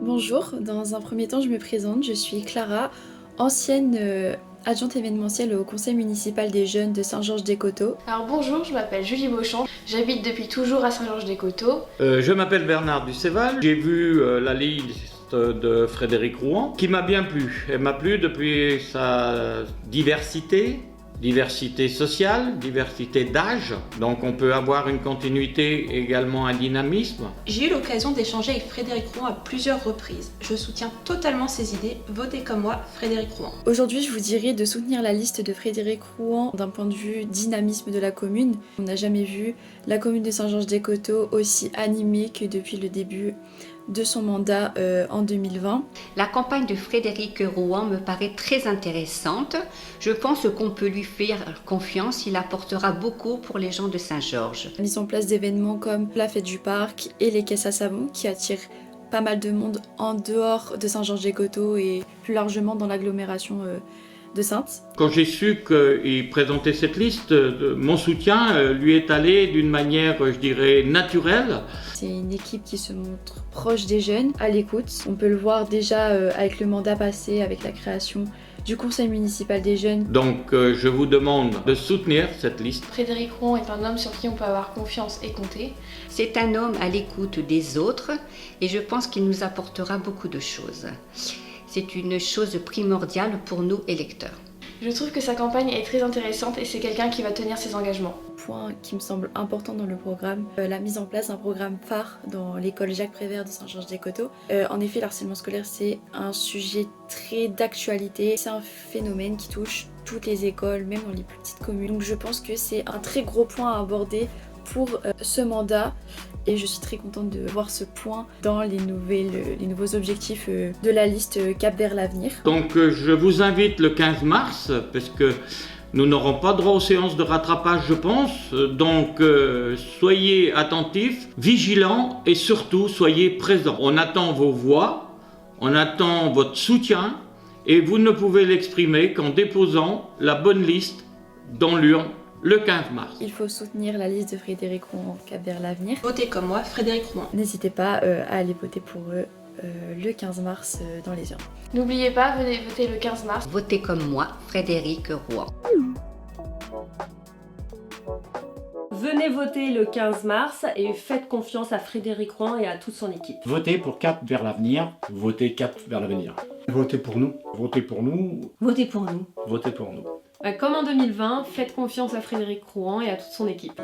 Bonjour, dans un premier temps je me présente, je suis Clara, ancienne adjointe événementielle au conseil municipal des jeunes de Saint-Georges-des-Coteaux. Alors bonjour, je m'appelle Julie Beauchamp, j'habite depuis toujours à Saint-Georges-des-Coteaux. Je m'appelle Bernard Ducéval, j'ai vu la liste de Frédéric Rouan qui m'a bien plu. Elle m'a plu depuis sa diversité sociale, diversité d'âge, donc on peut avoir une continuité, également un dynamisme. J'ai eu l'occasion d'échanger avec Frédéric Rouan à plusieurs reprises. Je soutiens totalement ses idées. Votez comme moi, Frédéric Rouan. Aujourd'hui je vous dirais de soutenir la liste de Frédéric Rouan d'un point de vue dynamisme de la commune. On n'a jamais vu la commune de Saint-Georges-des-Coteaux aussi animée que depuis le début de son mandat en 2020. La campagne de Frédéric Rouan me paraît très intéressante. Je pense qu'on peut lui faire confiance, il apportera beaucoup pour les gens de Saint-Georges. La mise en place d'événements comme la fête du parc et les caisses à savon qui attirent pas mal de monde en dehors de Saint-Georges-des-Coteaux et plus largement dans l'agglomération de Saintes. Quand j'ai su qu'il présentait cette liste, mon soutien lui est allé d'une manière, je dirais, naturelle. C'est une équipe qui se montre proche des jeunes, à l'écoute. On peut le voir déjà avec le mandat passé, avec la création du conseil municipal des jeunes. Donc je vous demande de soutenir cette liste. Frédéric Rouan est un homme sur qui on peut avoir confiance et compter. C'est un homme à l'écoute des autres et je pense qu'il nous apportera beaucoup de choses. C'est une chose primordiale pour nous électeurs. Je trouve que sa campagne est très intéressante et c'est quelqu'un qui va tenir ses engagements. Point qui me semble important dans le programme, la mise en place d'un programme phare dans l'école Jacques Prévert de Saint-Georges-des-Coteaux. En effet, le harcèlement scolaire, c'est un sujet très d'actualité. C'est un phénomène qui touche toutes les écoles, même dans les plus petites communes. Donc je pense que c'est un très gros point à aborder pour ce mandat. Et je suis très contente de voir ce point dans les nouveaux objectifs de la liste Cap vers l'avenir. Donc je vous invite le 15 mars, parce que nous n'aurons pas droit aux séances de rattrapage, je pense. Donc soyez attentifs, vigilants et surtout soyez présents. On attend vos voix, on attend votre soutien et vous ne pouvez l'exprimer qu'en déposant la bonne liste dans l'urne le 15 mars. Il faut soutenir la liste de Frédéric Rouan Cap vers l'avenir. Votez comme moi, Frédéric Rouan. N'hésitez pas à aller voter pour eux le 15 mars dans les urnes. N'oubliez pas, venez voter le 15 mars. Votez comme moi, Frédéric Rouan. Venez voter le 15 mars et faites confiance à Frédéric Rouan et à toute son équipe. Votez pour Cap vers l'avenir, votez Cap vers l'avenir. Votez pour nous, votez pour nous, Votez pour nous. votez pour nous. Comme en 2020, faites confiance à Frédéric Rouan et à toute son équipe.